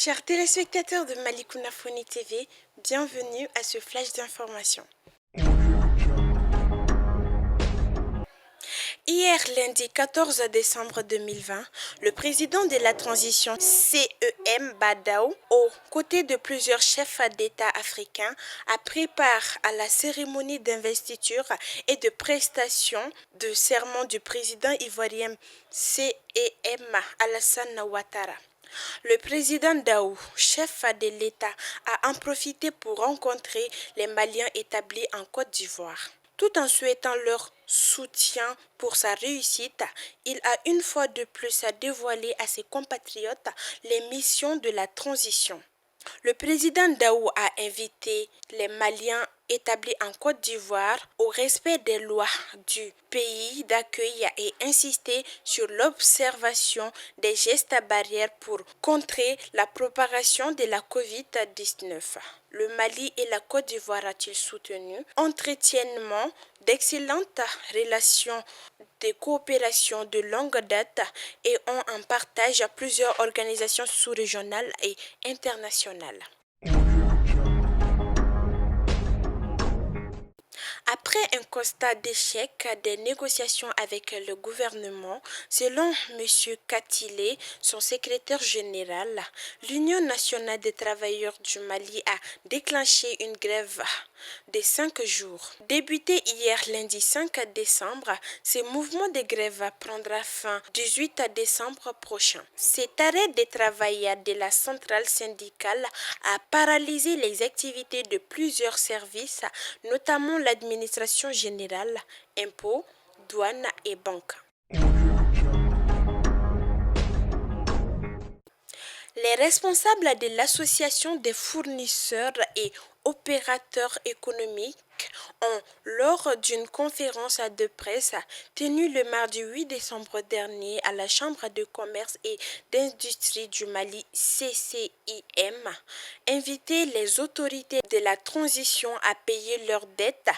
Chers téléspectateurs de Malikouna Phony TV, bienvenue à ce flash d'information. Hier, lundi 14 décembre 2020, le président de la transition CEM Badao, aux côtés de plusieurs chefs d'État africains, a pris part à la cérémonie d'investiture et de prestation de serment du président ivoirien CEM Alassane Ouattara. Le président Daou, chef de l'État, a en profité pour rencontrer les Maliens établis en Côte d'Ivoire. Tout en souhaitant leur soutien pour sa réussite, il a une fois de plus dévoilé à ses compatriotes les missions de la transition. Le président Daou a invité les Maliens établis en Côte d'Ivoire au respect des lois du pays d'accueil et insisté sur l'observation des gestes barrières pour contrer la propagation de la COVID-19. Le Mali et la Côte d'Ivoire, a-t-il soutenu, entretiennent d'excellentes relations de coopération de longue date et ont en partage plusieurs organisations sous-régionales et internationales. Après un constat d'échec des négociations avec le gouvernement, selon M. Katilé, son secrétaire général, l'Union nationale des travailleurs du Mali a déclenché une grève de 5 jours. Débuté hier lundi 5 décembre, ce mouvement de grève prendra fin 18 décembre prochain. Cet arrêt de travail de la centrale syndicale a paralysé les activités de plusieurs services, notamment l'administration générale, impôts, douanes et banques. Les responsables de l'association des fournisseurs et opérateurs économiques ont, lors d'une conférence de presse tenue le mardi 8 décembre dernier à la Chambre de commerce et d'industrie du Mali CCIM, invité les autorités de la transition à payer leurs dettes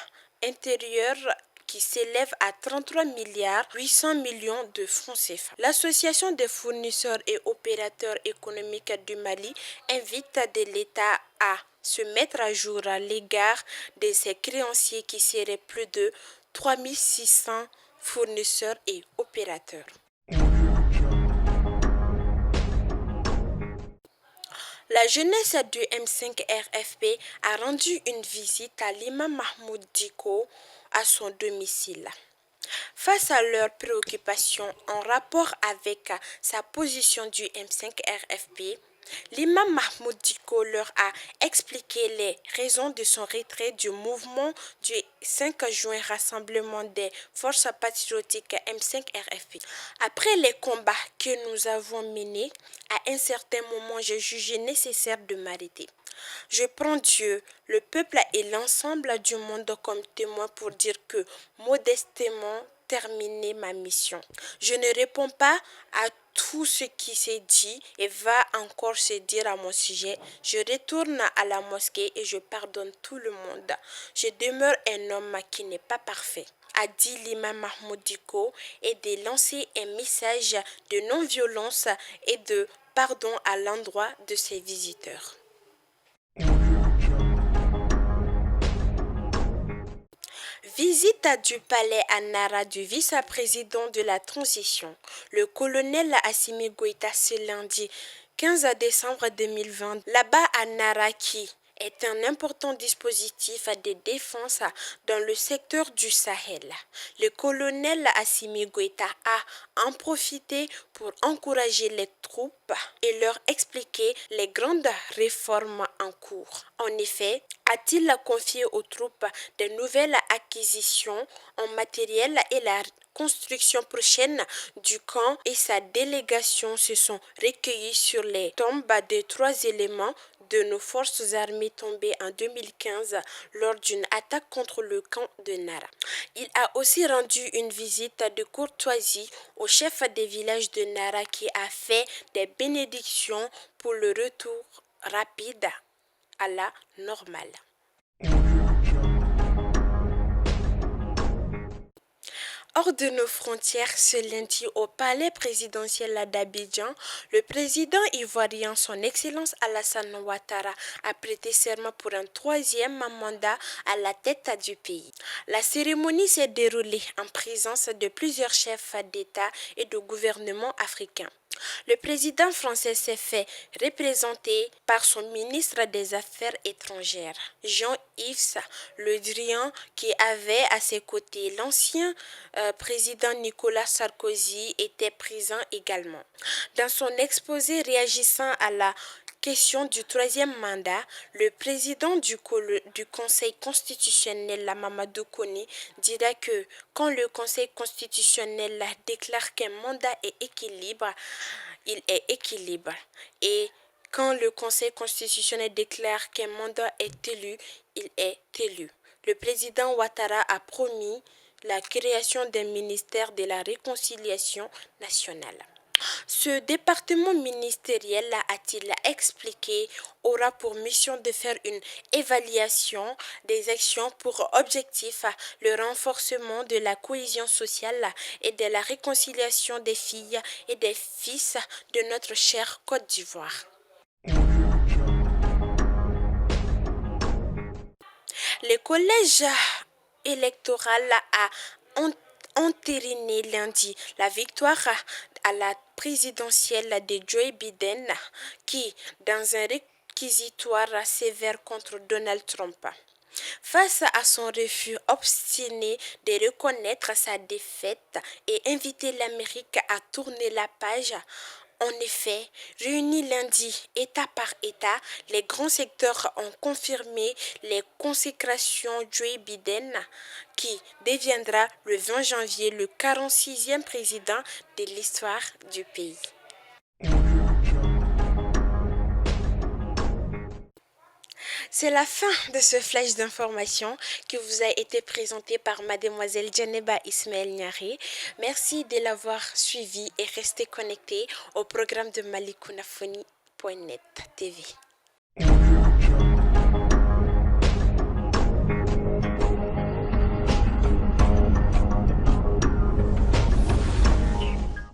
intérieures qui s'élève à 33 milliards 800 millions de francs CFA. L'Association des fournisseurs et opérateurs économiques du Mali invite l'État à se mettre à jour à l'égard de ses créanciers qui seraient plus de 3600 fournisseurs et opérateurs. La jeunesse du M5 RFP a rendu une visite à l'imam Mahmoud Dicko à son domicile. Face à leurs préoccupations en rapport avec sa position du M5 RFP, l'imam Mahmoud Dicko leur a expliqué les raisons de son retrait du mouvement du 5 juin rassemblement des forces patriotiques M5 RFP. Après les combats que nous avons menés, à un certain moment, j'ai jugé nécessaire de m'arrêter. Je prends Dieu, le peuple et l'ensemble du monde comme témoin pour dire que modestement terminé ma mission. Je ne réponds pas à tout ce qui s'est dit et va encore se dire à mon sujet. Je retourne à la mosquée et je pardonne tout le monde. Je demeure un homme qui n'est pas parfait, a dit l'imam Mahmoud Dicko, et de lancer un message de non-violence et de pardon à l'endroit de ses visiteurs. Visite du palais à Nara du vice-président de la transition, le colonel Assimi Goïta, ce lundi 15 décembre 2020, là-bas à Nara qui est un important dispositif de défense dans le secteur du Sahel. Le colonel Assimi Goïta a en profité pour encourager les troupes et leur expliquer les grandes réformes en cours. En effet, a-t-il confié aux troupes de nouvelles acquisitions en matériel et la construction prochaine du camp et sa délégation se sont recueillis sur les tombes de 3 éléments de nos forces armées tombées en 2015 lors d'une attaque contre le camp de Nara. Il a aussi rendu une visite de courtoisie au chef des villages de Nara qui a fait des bénédictions pour le retour rapide à la normale. Hors de nos frontières, ce lundi au palais présidentiel d'Abidjan, le président ivoirien, son Excellence Alassane Ouattara, a prêté serment pour un troisième mandat à la tête du pays. La cérémonie s'est déroulée en présence de plusieurs chefs d'État et de gouvernement africains. Le président français s'est fait représenter par son ministre des Affaires étrangères, Jean-Yves Le Drian, qui avait à ses côtés l'ancien président Nicolas Sarkozy, était présent également. Dans son exposé réagissant à la question du troisième mandat, le président du Conseil constitutionnel, Mamadou Koné, dira que quand le Conseil constitutionnel déclare qu'un mandat est équilibre, il est équilibre. Et quand le Conseil constitutionnel déclare qu'un mandat est élu, il est élu. Le président Ouattara a promis la création d'un ministère de la réconciliation nationale. Ce département ministériel, a-t-il expliqué, aura pour mission de faire une évaluation des actions pour objectif le renforcement de la cohésion sociale et de la réconciliation des filles et des fils de notre chère Côte d'Ivoire. Le collège électoral a entériné lundi la victoire à la présidentielle de Joe Biden qui, dans un réquisitoire sévère contre Donald Trump. Face à son refus obstiné de reconnaître sa défaite et inviter l'Amérique à tourner la page, en effet, réunis lundi, État par État, les grands secteurs ont confirmé les consécrations Joe Biden, qui deviendra le 20 janvier le 46e président de l'histoire du pays. C'est la fin de ce flash d'information qui vous a été présenté par mademoiselle Djeneba Ismaël Niaré. Merci de l'avoir suivi et restez connectés au programme de malikounafoni.net TV.